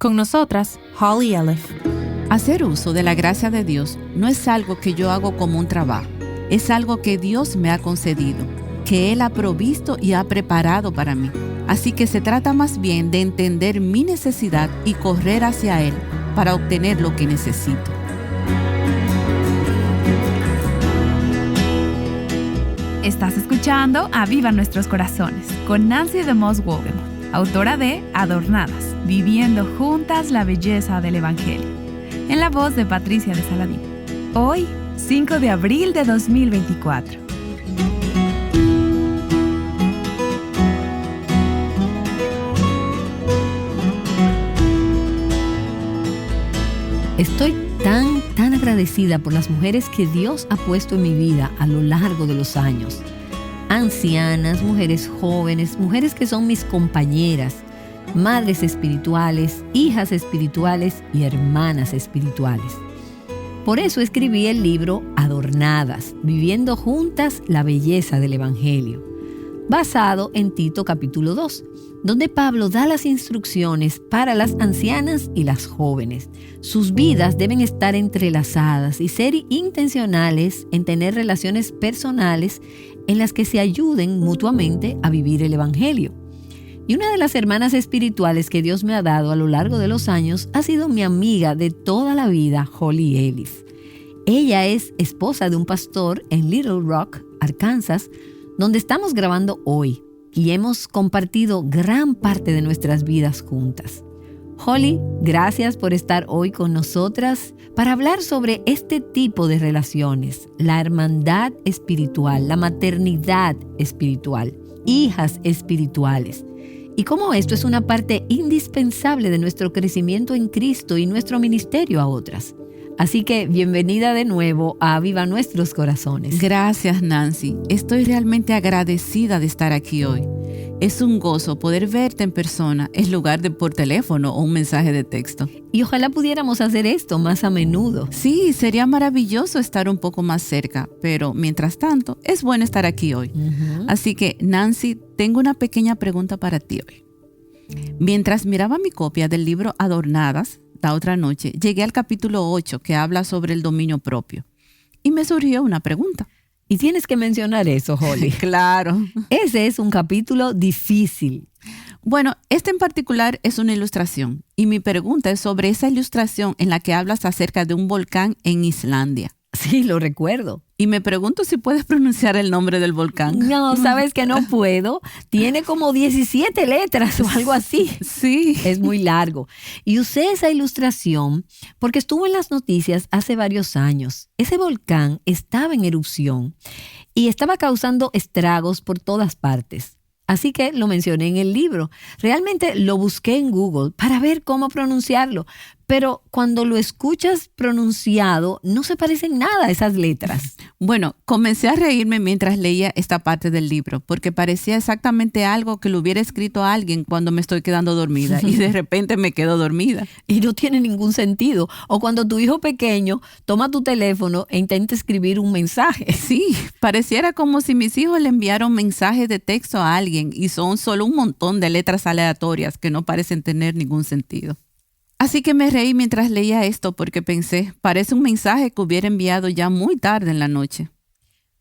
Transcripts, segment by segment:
Con nosotras, Holly Elif. Hacer uso de la gracia de Dios no es algo que yo hago como un trabajo, es algo que Dios me ha concedido, que Él ha provisto y ha preparado para mí. Así que se trata más bien de entender mi necesidad y correr hacia Él para obtener lo que necesito. Estás escuchando Aviva Nuestros Corazones con Nancy DeMoss Wolgemuth, autora de Adornadas, viviendo juntas la belleza del Evangelio, en la voz de Patricia de Saladín. Hoy, 5 de abril de 2024. Estoy tan agradecida por las mujeres que Dios ha puesto en mi vida a lo largo de los años. Ancianas, mujeres jóvenes, mujeres que son mis compañeras, madres espirituales, hijas espirituales y hermanas espirituales. Por eso escribí el libro Adornadas, viviendo juntas la belleza del Evangelio, basado en Tito capítulo 2, donde Pablo da las instrucciones para las ancianas y las jóvenes. Sus vidas deben estar entrelazadas y ser intencionales en tener relaciones personales en las que se ayuden mutuamente a vivir el Evangelio. Y una de las hermanas espirituales que Dios me ha dado a lo largo de los años ha sido mi amiga de toda la vida, Holly Elif. Ella es esposa de un pastor en Little Rock, Arkansas, donde estamos grabando hoy, y hemos compartido gran parte de nuestras vidas juntas. Holly, gracias por estar hoy con nosotras para hablar sobre este tipo de relaciones, la hermandad espiritual, la maternidad espiritual, hijas espirituales, y cómo esto es una parte indispensable de nuestro crecimiento en Cristo y nuestro ministerio a otras. Así que bienvenida de nuevo a Aviva Nuestros Corazones. Gracias, Nancy. Estoy realmente agradecida de estar aquí hoy. Es un gozo poder verte en persona en lugar de por teléfono o un mensaje de texto. Y ojalá pudiéramos hacer esto más a menudo. Sí, sería maravilloso estar un poco más cerca, pero mientras tanto, es bueno estar aquí hoy. Así que, Nancy, tengo una pequeña pregunta para ti hoy. Mientras miraba mi copia del libro Adornadas, la otra noche, llegué al capítulo 8 que habla sobre el dominio propio. Y me surgió una pregunta. Y tienes que mencionar eso, Holly. Claro. Ese es un capítulo difícil. Bueno, este en particular es una ilustración. Y mi pregunta es sobre esa ilustración en la que hablas acerca de un volcán en Islandia. Sí, lo recuerdo. Y me pregunto si puedes pronunciar el nombre del volcán. No, sabes que no puedo. Tiene como 17 letras o algo así. Sí. Es muy largo. Y usé esa ilustración porque estuvo en las noticias hace varios años. Ese volcán estaba en erupción y estaba causando estragos por todas partes. Así que lo mencioné en el libro. Realmente lo busqué en Google para ver cómo pronunciarlo. Pero cuando lo escuchas pronunciado, no se parecen nada a esas letras. Bueno, comencé a reírme mientras leía esta parte del libro, porque parecía exactamente algo que lo hubiera escrito a alguien cuando me estoy quedando dormida y de repente me quedo dormida. Y no tiene ningún sentido. O cuando tu hijo pequeño toma tu teléfono e intenta escribir un mensaje. Sí, pareciera como si mis hijos le enviaron mensajes de texto a alguien y son solo un montón de letras aleatorias que no parecen tener ningún sentido. Así que me reí mientras leía esto porque pensé, parece un mensaje que hubiera enviado ya muy tarde en la noche.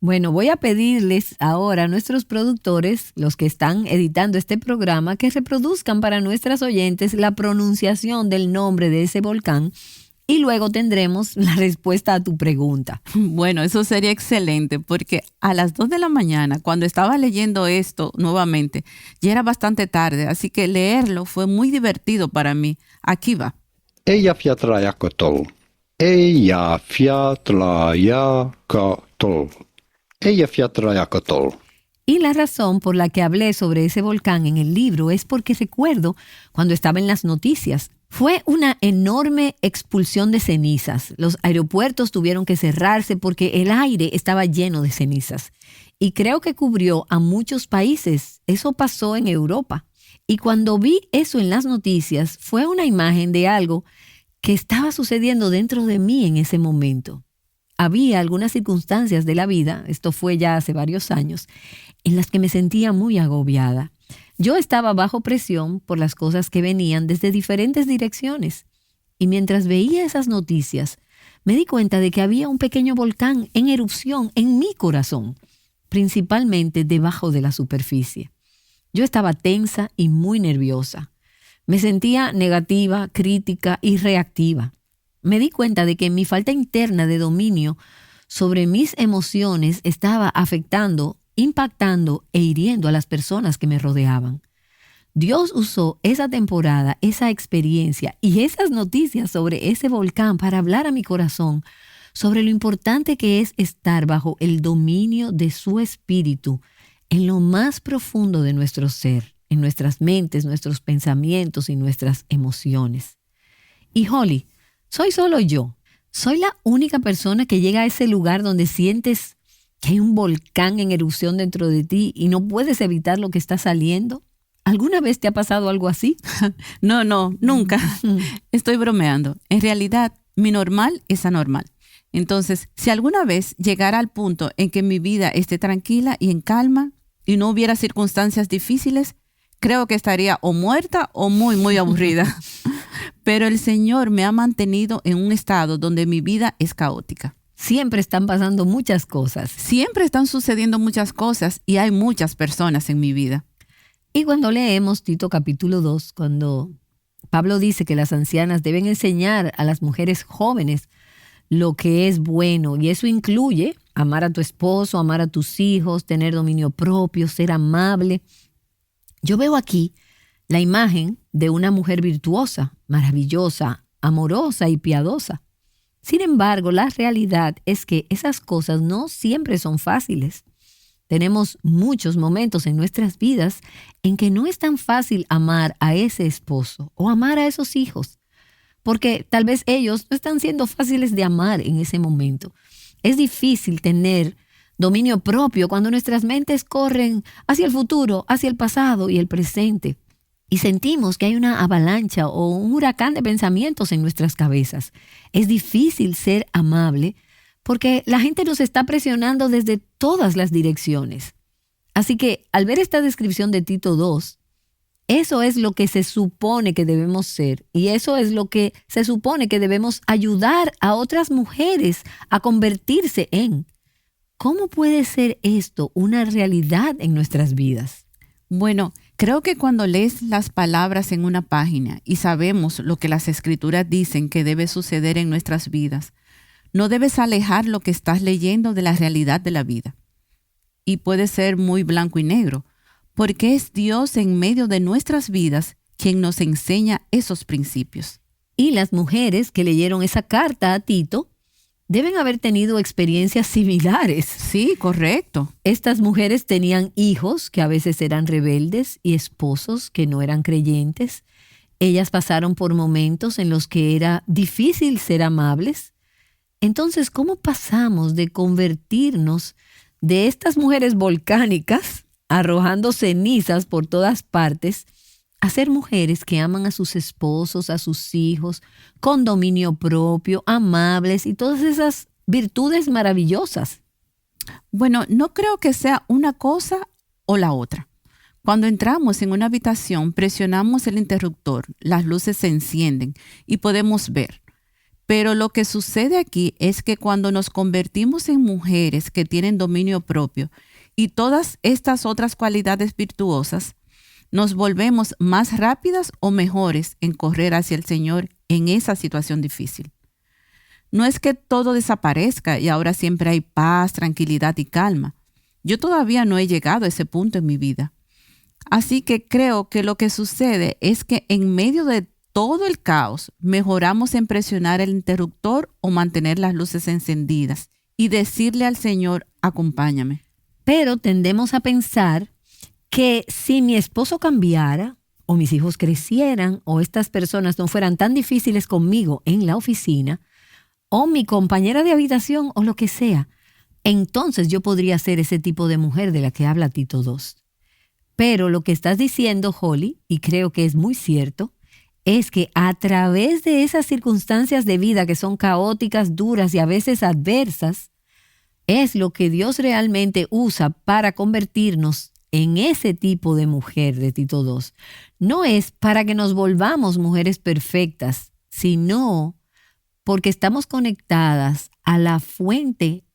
Bueno, voy a pedirles ahora a nuestros productores, los que están editando este programa, que reproduzcan para nuestras oyentes la pronunciación del nombre de ese volcán y luego tendremos la respuesta a tu pregunta. Bueno, eso sería excelente porque a las 2 de la mañana, cuando estaba leyendo esto nuevamente, ya era bastante tarde, así que leerlo fue muy divertido para mí. Aquí va. Eyjafjallajökull. Eyjafjallajökull. Eyjafjallajökull. Y la razón por la que hablé sobre ese volcán en el libro es porque recuerdo cuando estaba en las noticias. Fue una enorme expulsión de cenizas. Los aeropuertos tuvieron que cerrarse porque el aire estaba lleno de cenizas. Y creo que cubrió a muchos países. Eso pasó en Europa. Y cuando vi eso en las noticias, fue una imagen de algo que estaba sucediendo dentro de mí en ese momento. Había algunas circunstancias de la vida, esto fue ya hace varios años, en las que me sentía muy agobiada. Yo estaba bajo presión por las cosas que venían desde diferentes direcciones. Y mientras veía esas noticias, me di cuenta de que había un pequeño volcán en erupción en mi corazón, principalmente debajo de la superficie. Yo estaba tensa y muy nerviosa. Me sentía negativa, crítica y reactiva. Me di cuenta de que mi falta interna de dominio sobre mis emociones estaba afectando, impactando e hiriendo a las personas que me rodeaban. Dios usó esa temporada, esa experiencia y esas noticias sobre ese volcán para hablar a mi corazón sobre lo importante que es estar bajo el dominio de su espíritu en lo más profundo de nuestro ser, en nuestras mentes, nuestros pensamientos y nuestras emociones. Y Holly, soy solo yo. Soy la única persona que llega a ese lugar donde sientes que hay un volcán en erupción dentro de ti y no puedes evitar lo que está saliendo. ¿Alguna vez te ha pasado algo así? No, nunca. Estoy bromeando. En realidad, mi normal es anormal. Entonces, si alguna vez llegara al punto en que mi vida esté tranquila y en calma y no hubiera circunstancias difíciles, creo que estaría o muerta o muy, muy aburrida. Pero el Señor me ha mantenido en un estado donde mi vida es caótica. Siempre están pasando muchas cosas. Siempre están sucediendo muchas cosas y hay muchas personas en mi vida. Y cuando leemos Tito capítulo 2, cuando Pablo dice que las ancianas deben enseñar a las mujeres jóvenes lo que es bueno, y eso incluye amar a tu esposo, amar a tus hijos, tener dominio propio, ser amable. Yo veo aquí la imagen de una mujer virtuosa, maravillosa, amorosa y piadosa. Sin embargo, la realidad es que esas cosas no siempre son fáciles. Tenemos muchos momentos en nuestras vidas en que no es tan fácil amar a ese esposo o amar a esos hijos, porque tal vez ellos no están siendo fáciles de amar en ese momento. Es difícil tener dominio propio cuando nuestras mentes corren hacia el futuro, hacia el pasado y el presente, y sentimos que hay una avalancha o un huracán de pensamientos en nuestras cabezas. Es difícil ser amable porque la gente nos está presionando desde todas las direcciones. Así que al ver esta descripción de Tito 2, eso es lo que se supone que debemos ser y eso es lo que se supone que debemos ayudar a otras mujeres a convertirse en. ¿Cómo puede ser esto una realidad en nuestras vidas? Bueno, creo que cuando lees las palabras en una página y sabemos lo que las Escrituras dicen que debe suceder en nuestras vidas, no debes alejar lo que estás leyendo de la realidad de la vida. Y puede ser muy blanco y negro, porque es Dios en medio de nuestras vidas quien nos enseña esos principios. Y las mujeres que leyeron esa carta a Tito deben haber tenido experiencias similares. Sí, correcto. Estas mujeres tenían hijos que a veces eran rebeldes y esposos que no eran creyentes. Ellas pasaron por momentos en los que era difícil ser amables. Entonces, ¿cómo pasamos de convertirnos de estas mujeres volcánicas, arrojando cenizas por todas partes, a ser mujeres que aman a sus esposos, a sus hijos, con dominio propio, amables y todas esas virtudes maravillosas? Bueno, no creo que sea una cosa o la otra. Cuando entramos en una habitación, presionamos el interruptor, las luces se encienden y podemos ver. Pero lo que sucede aquí es que cuando nos convertimos en mujeres que tienen dominio propio y todas estas otras cualidades virtuosas, nos volvemos más rápidas o mejores en correr hacia el Señor en esa situación difícil. No es que todo desaparezca y ahora siempre hay paz, tranquilidad y calma. Yo todavía no he llegado a ese punto en mi vida. Así que creo que lo que sucede es que en medio de todo el caos, mejoramos en presionar el interruptor o mantener las luces encendidas y decirle al Señor, acompáñame. Pero tendemos a pensar que si mi esposo cambiara, o mis hijos crecieran, o estas personas no fueran tan difíciles conmigo en la oficina, o mi compañera de habitación, o lo que sea, entonces yo podría ser ese tipo de mujer de la que habla Tito 2. Pero lo que estás diciendo, Holly, y creo que es muy cierto, es que a través de esas circunstancias de vida que son caóticas, duras y a veces adversas, es lo que Dios realmente usa para convertirnos en ese tipo de mujer de Tito 2 no es para que nos volvamos mujeres perfectas, sino porque estamos conectadas a la fuente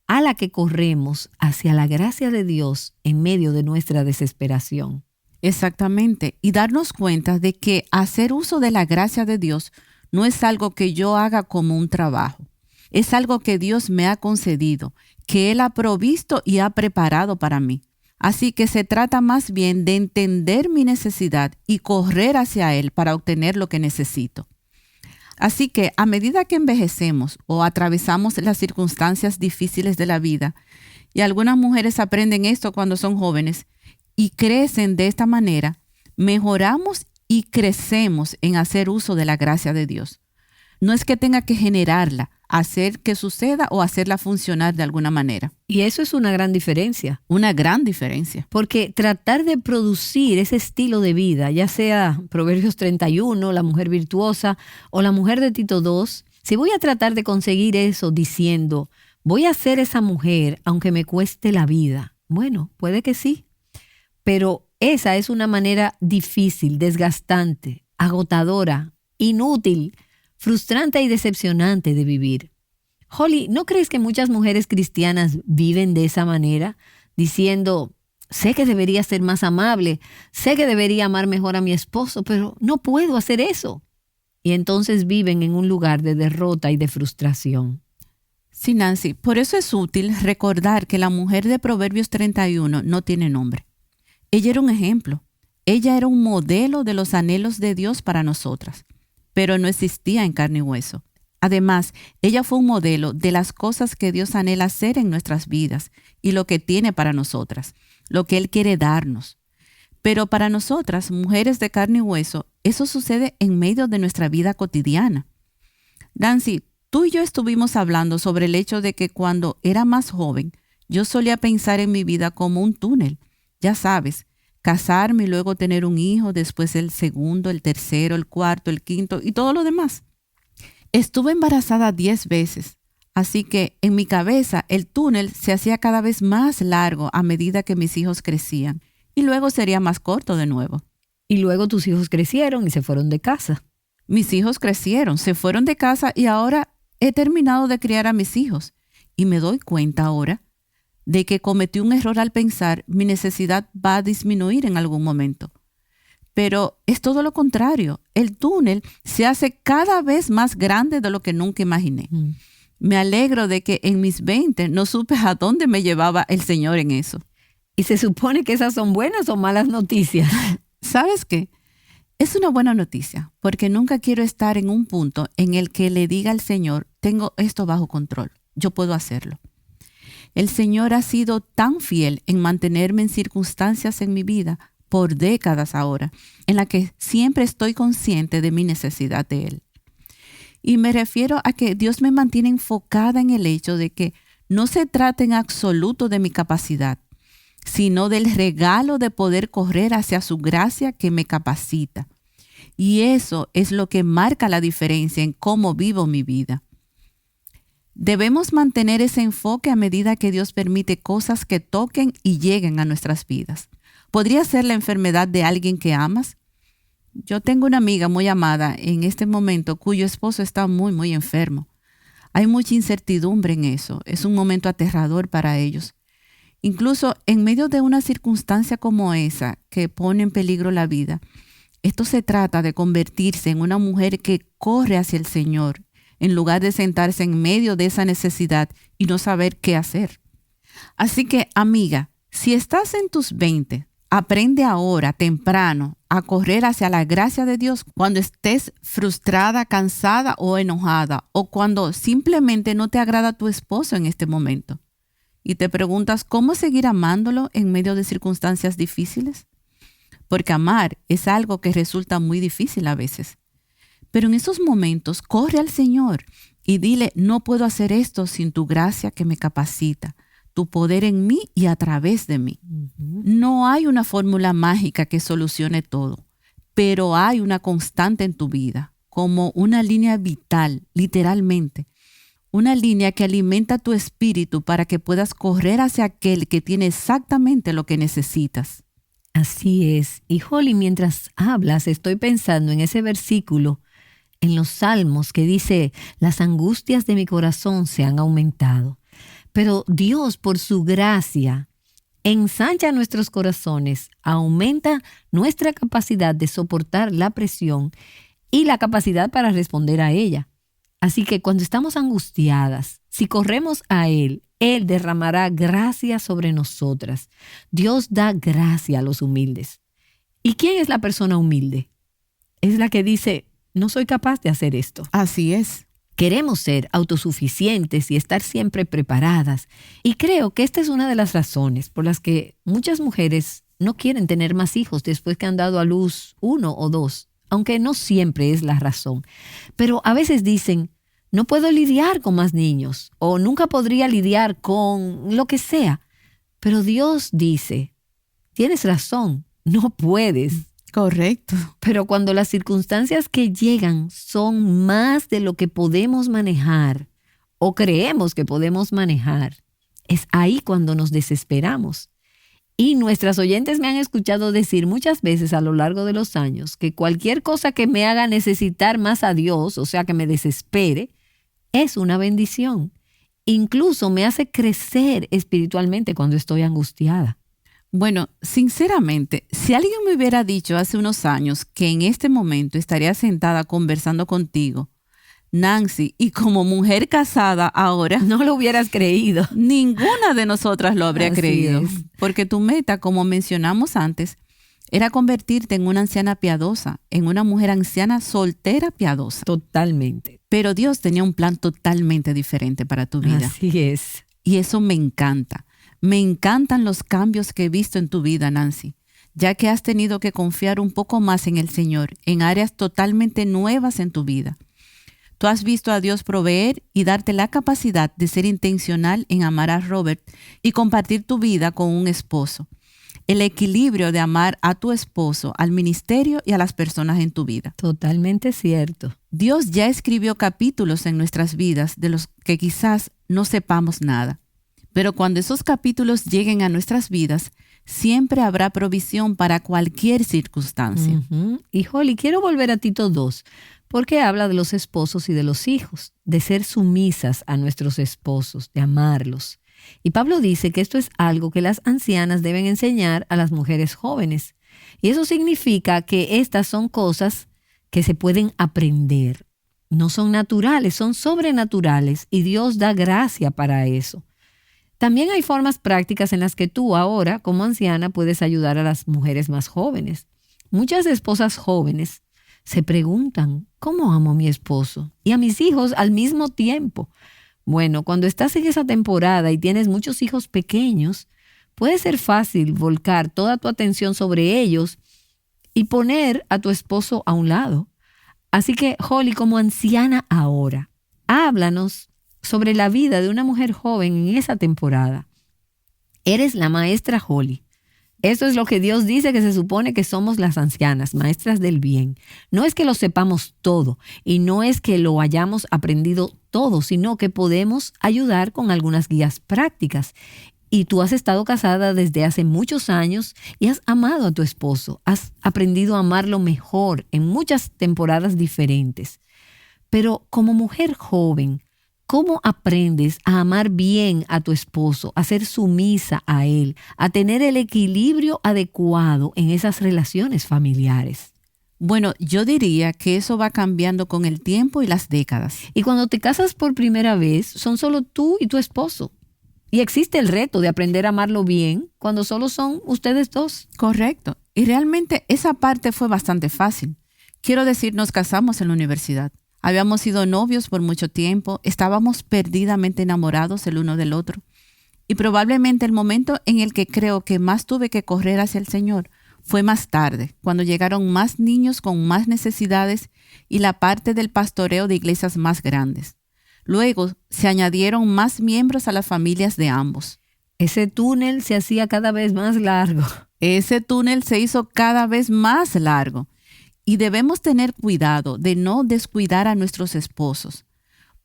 a la que corremos hacia la gracia de Dios en medio de nuestra desesperación. Exactamente. Y darnos cuenta de que hacer uso de la gracia de Dios no es algo que yo haga como un trabajo. Es algo que Dios me ha concedido, que Él ha provisto y ha preparado para mí. Así que se trata más bien de entender mi necesidad y correr hacia Él para obtener lo que necesito. Así que a medida que envejecemos o atravesamos las circunstancias difíciles de la vida, y algunas mujeres aprenden esto cuando son jóvenes y crecen de esta manera, mejoramos y crecemos en hacer uso de la gracia de Dios. No es que tenga que generarla, hacer que suceda o hacerla funcionar de alguna manera. Y eso es una gran diferencia. Una gran diferencia. Porque tratar de producir ese estilo de vida, ya sea Proverbios 31, la mujer virtuosa o la mujer de Tito 2, si voy a tratar de conseguir eso diciendo, voy a ser esa mujer aunque me cueste la vida, bueno, puede que sí. Pero esa es una manera difícil, desgastante, agotadora, inútil, frustrante y decepcionante de vivir. Holly, ¿no crees que muchas mujeres cristianas viven de esa manera? Diciendo, sé que debería ser más amable, sé que debería amar mejor a mi esposo, pero no puedo hacer eso. Y entonces viven en un lugar de derrota y de frustración. Sí, Nancy, por eso es útil recordar que la mujer de Proverbios 31 no tiene nombre. Ella era un ejemplo. Ella era un modelo de los anhelos de Dios para nosotras, pero no existía en carne y hueso. Además, ella fue un modelo de las cosas que Dios anhela hacer en nuestras vidas y lo que tiene para nosotras, lo que Él quiere darnos. Pero para nosotras, mujeres de carne y hueso, eso sucede en medio de nuestra vida cotidiana. Nancy, tú y yo estuvimos hablando sobre el hecho de que cuando era más joven, yo solía pensar en mi vida como un túnel. Ya sabes, casarme y luego tener un hijo, después el segundo, el tercero, el cuarto, el quinto y todo lo demás. Estuve embarazada 10 veces, así que en mi cabeza el túnel se hacía cada vez más largo a medida que mis hijos crecían y luego sería más corto de nuevo. Y luego tus hijos crecieron y se fueron de casa. Mis hijos crecieron, se fueron de casa y ahora he terminado de criar a mis hijos y me doy cuenta ahora de que cometí un error al pensar mi necesidad va a disminuir en algún momento. Pero es todo lo contrario. El túnel se hace cada vez más grande de lo que nunca imaginé. Me alegro de que en mis 20 no supe a dónde me llevaba el Señor en eso. ¿Y se supone que esas son buenas o malas noticias? ¿Sabes qué? Es una buena noticia, porque nunca quiero estar en un punto en el que le diga al Señor, tengo esto bajo control, yo puedo hacerlo. El Señor ha sido tan fiel en mantenerme en circunstancias en mi vida por décadas ahora, en la que siempre estoy consciente de mi necesidad de Él. Y me refiero a que Dios me mantiene enfocada en el hecho de que no se trata en absoluto de mi capacidad, sino del regalo de poder correr hacia su gracia que me capacita. Y eso es lo que marca la diferencia en cómo vivo mi vida. Debemos mantener ese enfoque a medida que Dios permite cosas que toquen y lleguen a nuestras vidas. ¿Podría ser la enfermedad de alguien que amas? Yo tengo una amiga muy amada en este momento cuyo esposo está muy enfermo. Hay mucha incertidumbre en eso. Es un momento aterrador para ellos. Incluso en medio de una circunstancia como esa que pone en peligro la vida, esto se trata de convertirse en una mujer que corre hacia el Señor en lugar de sentarse en medio de esa necesidad y no saber qué hacer. Así que, amiga, si estás en tus 20, aprende ahora, temprano, a correr hacia la gracia de Dios cuando estés frustrada, cansada o enojada, o cuando simplemente no te agrada tu esposo en este momento. Y te preguntas, ¿cómo seguir amándolo en medio de circunstancias difíciles? Porque amar es algo que resulta muy difícil a veces. Pero en esos momentos, corre al Señor y dile, no puedo hacer esto sin tu gracia que me capacita, tu poder en mí y a través de mí. No hay una fórmula mágica que solucione todo, pero hay una constante en tu vida, como una línea vital, literalmente. una línea que alimenta tu espíritu para que puedas correr hacia aquel que tiene exactamente lo que necesitas. Así es. Y Holly, mientras hablas, estoy pensando en ese versículo en los Salmos que dice, las angustias de mi corazón se han aumentado. Pero Dios, por su gracia, ensancha nuestros corazones, aumenta nuestra capacidad de soportar la presión y la capacidad para responder a ella. Así que cuando estamos angustiadas, si corremos a Él derramará gracia sobre nosotras. Dios da gracia a los humildes. ¿Y quién es la persona humilde? Es la que dice, no soy capaz de hacer esto. Así es. Queremos ser autosuficientes y estar siempre preparadas. Y creo que esta es una de las razones por las que muchas mujeres no quieren tener más hijos después que han dado a luz 1 o 2, aunque no siempre es la razón. Pero a veces dicen, no puedo lidiar con más niños o nunca podría lidiar con lo que sea. Pero Dios dice, tienes razón, no puedes. Correcto. Pero cuando las circunstancias que llegan son más de lo que podemos manejar o creemos que podemos manejar, es ahí cuando nos desesperamos. Y nuestras oyentes me han escuchado decir muchas veces a lo largo de los años que cualquier cosa que me haga necesitar más a Dios, o sea, que me desespere, es una bendición. Incluso me hace crecer espiritualmente cuando estoy angustiada. Bueno, sinceramente, si alguien me hubiera dicho hace unos años que en este momento estaría sentada conversando contigo, Nancy, y como mujer casada ahora, no lo hubieras creído. Ninguna de nosotras lo habría Así creído. es. Porque tu meta, como mencionamos antes, era convertirte en una anciana piadosa, en una mujer anciana soltera piadosa. Totalmente. Pero Dios tenía un plan totalmente diferente para tu vida. Así es. Y eso me encanta. Me encantan los cambios que he visto en tu vida, Nancy, ya que has tenido que confiar un poco más en el Señor, en áreas totalmente nuevas en tu vida. Tú has visto a Dios proveer y darte la capacidad de ser intencional en amar a Robert y compartir tu vida con un esposo. El equilibrio de amar a tu esposo, al ministerio y a las personas en tu vida. Totalmente cierto. Dios ya escribió capítulos en nuestras vidas de los que quizás no sepamos nada. Pero cuando esos capítulos lleguen a nuestras vidas, siempre habrá provisión para cualquier circunstancia. Y Holly, quiero volver a Tito 2, porque habla de los esposos y de los hijos, de ser sumisas a nuestros esposos, de amarlos. Y Pablo dice que esto es algo que las ancianas deben enseñar a las mujeres jóvenes. Y eso significa que estas son cosas que se pueden aprender. No son naturales, son sobrenaturales y Dios da gracia para eso. También hay formas prácticas en las que tú ahora, como anciana, puedes ayudar a las mujeres más jóvenes. Muchas esposas jóvenes se preguntan, ¿cómo amo a mi esposo y a mis hijos al mismo tiempo? Bueno, cuando estás en esa temporada y tienes muchos hijos pequeños, puede ser fácil volcar toda tu atención sobre ellos y poner a tu esposo a un lado. Así que, Holly, como anciana ahora, háblanos sobre la vida de una mujer joven en esa temporada. Eres la maestra Holly. Eso es lo que Dios dice que se supone que somos las ancianas, maestras del bien. No es que lo sepamos todo y no es que lo hayamos aprendido todo, sino que podemos ayudar con algunas guías prácticas. Y tú has estado casada desde hace muchos años y has amado a tu esposo. Has aprendido a amarlo mejor en muchas temporadas diferentes. Pero como mujer joven, ¿cómo aprendes a amar bien a tu esposo, a ser sumisa a él, a tener el equilibrio adecuado en esas relaciones familiares? Bueno, yo diría que eso va cambiando con el tiempo y las décadas. Y cuando te casas por primera vez, son solo tú y tu esposo. Y existe el reto de aprender a amarlo bien cuando solo son ustedes dos. Correcto. Y realmente esa parte fue bastante fácil. Quiero decir, nos casamos en la universidad. Habíamos sido novios por mucho tiempo, estábamos perdidamente enamorados el uno del otro. Y probablemente el momento en el que creo que más tuve que correr hacia el Señor fue más tarde, cuando llegaron más niños con más necesidades y la parte del pastoreo de iglesias más grandes. Luego se añadieron más miembros a las familias de ambos. Ese túnel se hacía cada vez más largo. Ese túnel se hizo cada vez más largo. Y debemos tener cuidado de no descuidar a nuestros esposos,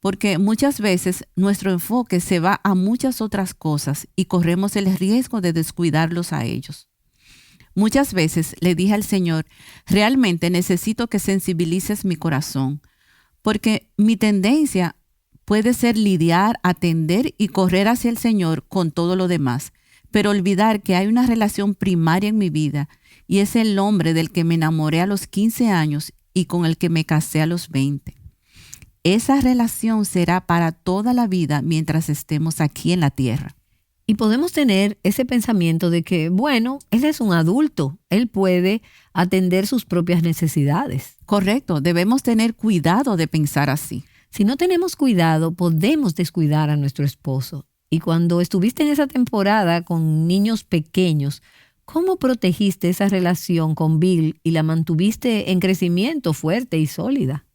porque muchas veces nuestro enfoque se va a muchas otras cosas y corremos el riesgo de descuidarlos a ellos. Muchas veces le dije al Señor, realmente necesito que sensibilices mi corazón, porque mi tendencia puede ser lidiar, atender y correr hacia el Señor con todo lo demás, pero olvidar que hay una relación primaria en mi vida y es el hombre del que me enamoré a los 15 años y con el que me casé a los 20. Esa relación será para toda la vida mientras estemos aquí en la tierra. Y podemos tener ese pensamiento de que, bueno, él es un adulto, él puede atender sus propias necesidades. Correcto, debemos tener cuidado de pensar así. Si no tenemos cuidado, podemos descuidar a nuestro esposo. Y cuando estuviste en esa temporada con niños pequeños, ¿cómo protegiste esa relación con Bill y la mantuviste en crecimiento fuerte y sólida?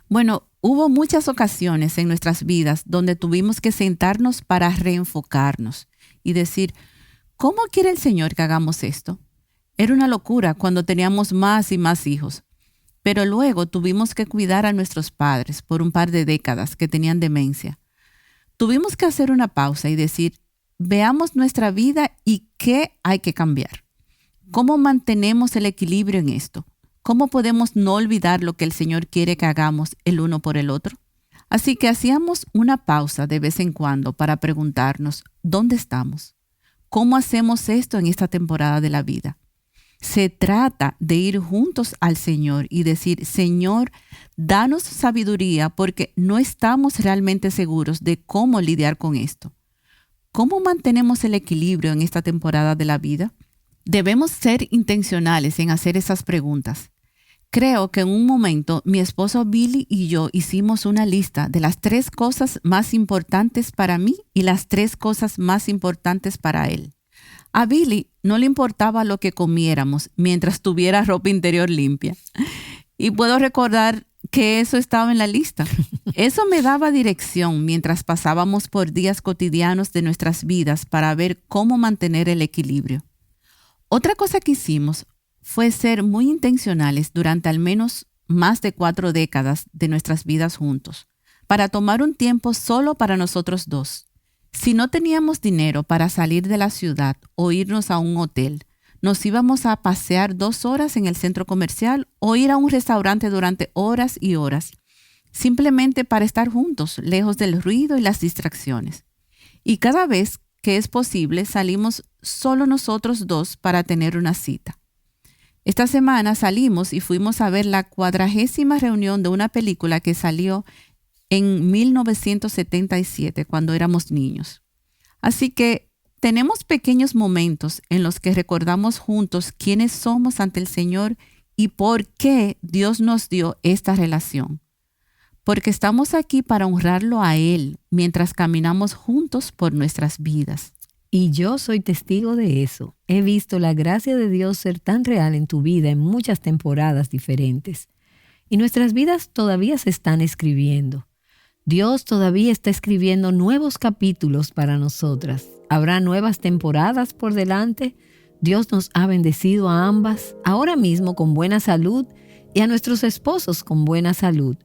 Bueno, hubo muchas ocasiones en nuestras vidas donde tuvimos que sentarnos para reenfocarnos y decir, ¿cómo quiere el Señor que hagamos esto? Era una locura cuando teníamos más y más hijos, pero luego tuvimos que cuidar a nuestros padres por un par de décadas que tenían demencia. Tuvimos que hacer una pausa y decir, veamos nuestra vida y qué hay que cambiar. ¿Cómo mantenemos el equilibrio en esto? ¿Cómo podemos no olvidar lo que el Señor quiere que hagamos el uno por el otro? Así que hacíamos una pausa de vez en cuando para preguntarnos, ¿dónde estamos? ¿Cómo hacemos esto en esta temporada de la vida? Se trata de ir juntos al Señor y decir, Señor, danos sabiduría porque no estamos realmente seguros de cómo lidiar con esto. ¿Cómo mantenemos el equilibrio en esta temporada de la vida? Debemos ser intencionales en hacer esas preguntas. Creo que en un momento mi esposo Billy y yo hicimos una lista de las 3 cosas más importantes para mí y las 3 cosas más importantes para él. A Billy no le importaba lo que comiéramos mientras tuviera ropa interior limpia. Y puedo recordar que eso estaba en la lista. Eso me daba dirección mientras pasábamos por días cotidianos de nuestras vidas para ver cómo mantener el equilibrio. Otra cosa que hicimos fue ser muy intencionales durante al menos más de 4 décadas de nuestras vidas juntos, para tomar un tiempo solo para nosotros dos. Si no teníamos dinero para salir de la ciudad o irnos a un hotel, nos íbamos a pasear 2 horas en el centro comercial o ir a un restaurante durante horas y horas, simplemente para estar juntos, lejos del ruido y las distracciones. Y cada vez que es posible, salimos solo nosotros dos para tener una cita. Esta semana salimos y fuimos a ver la 40ª reunión de una película que salió en 1977, cuando éramos niños. Así que tenemos pequeños momentos en los que recordamos juntos quiénes somos ante el Señor y por qué Dios nos dio esta relación. Porque estamos aquí para honrarlo a Él mientras caminamos juntos por nuestras vidas. Y yo soy testigo de eso. He visto la gracia de Dios ser tan real en tu vida en muchas temporadas diferentes. Y nuestras vidas todavía se están escribiendo. Dios todavía está escribiendo nuevos capítulos para nosotras. Habrá nuevas temporadas por delante. Dios nos ha bendecido a ambas, ahora mismo con buena salud, y a nuestros esposos con buena salud.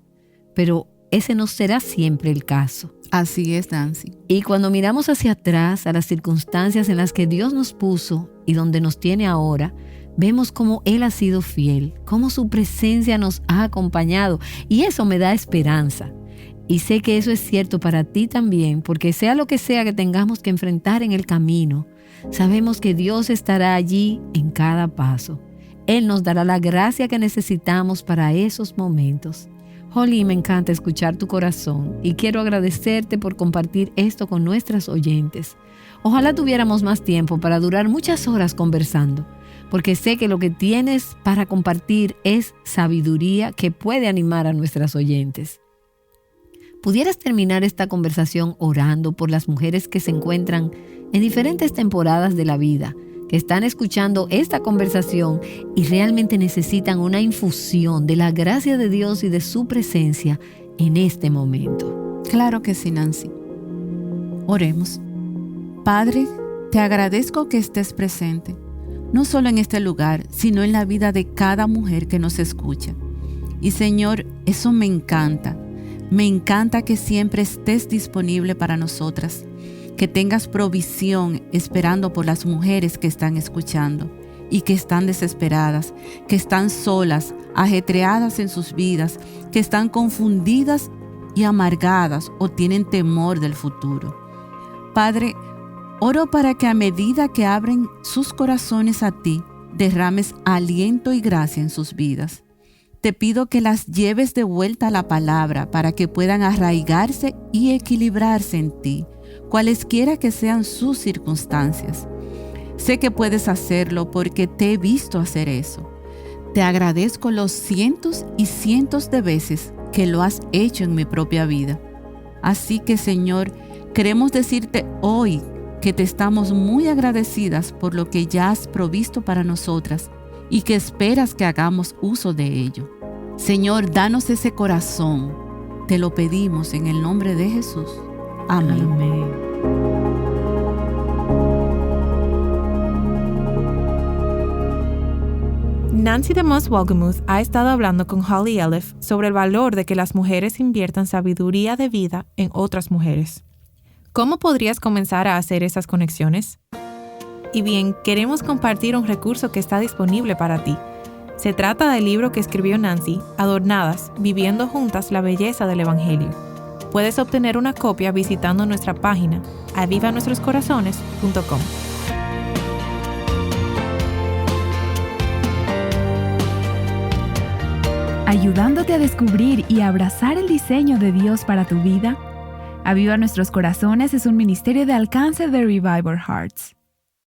Pero ese no será siempre el caso. Así es, Nancy. Y cuando miramos hacia atrás a las circunstancias en las que Dios nos puso y donde nos tiene ahora, vemos cómo Él ha sido fiel, cómo su presencia nos ha acompañado, y eso me da esperanza. Y sé que eso es cierto para ti también, porque sea lo que sea que tengamos que enfrentar en el camino, sabemos que Dios estará allí en cada paso. Él nos dará la gracia que necesitamos para esos momentos. Holly, me encanta escuchar tu corazón y quiero agradecerte por compartir esto con nuestras oyentes. Ojalá tuviéramos más tiempo para durar muchas horas conversando, porque sé que lo que tienes para compartir es sabiduría que puede animar a nuestras oyentes. ¿Pudieras terminar esta conversación orando por las mujeres que se encuentran en diferentes temporadas de la vida, que están escuchando esta conversación y realmente necesitan una infusión de la gracia de Dios y de su presencia en este momento? Claro que sí, Nancy. Oremos. Padre, te agradezco que estés presente, no solo en este lugar, sino en la vida de cada mujer que nos escucha. Y Señor, eso me encanta. Me encanta que siempre estés disponible para nosotras, que tengas provisión esperando por las mujeres que están escuchando y que están desesperadas, que están solas, ajetreadas en sus vidas, que están confundidas y amargadas o tienen temor del futuro. Padre, oro para que a medida que abren sus corazones a ti, derrames aliento y gracia en sus vidas. Te pido que las lleves de vuelta a la palabra para que puedan arraigarse y equilibrarse en ti, cualesquiera que sean sus circunstancias. Sé que puedes hacerlo porque te he visto hacer eso. Te agradezco los cientos y cientos de veces que lo has hecho en mi propia vida. Así que, Señor, queremos decirte hoy que te estamos muy agradecidas por lo que ya has provisto para nosotras y que esperas que hagamos uso de ello. Señor, danos ese corazón. Te lo pedimos en el nombre de Jesús. Amén. Amén. Nancy DeMoss Wolgemuth ha estado hablando con Holly Elliff sobre el valor de que las mujeres inviertan sabiduría de vida en otras mujeres. ¿Cómo podrías comenzar a hacer esas conexiones? Y bien, queremos compartir un recurso que está disponible para ti. Se trata del libro que escribió Nancy, Adornadas, Viviendo Juntas la Belleza del Evangelio. Puedes obtener una copia visitando nuestra página avivanuestroscorazones.com. Ayudándote a descubrir y abrazar el diseño de Dios para tu vida, Aviva Nuestros Corazones es un ministerio de alcance de Revival Hearts.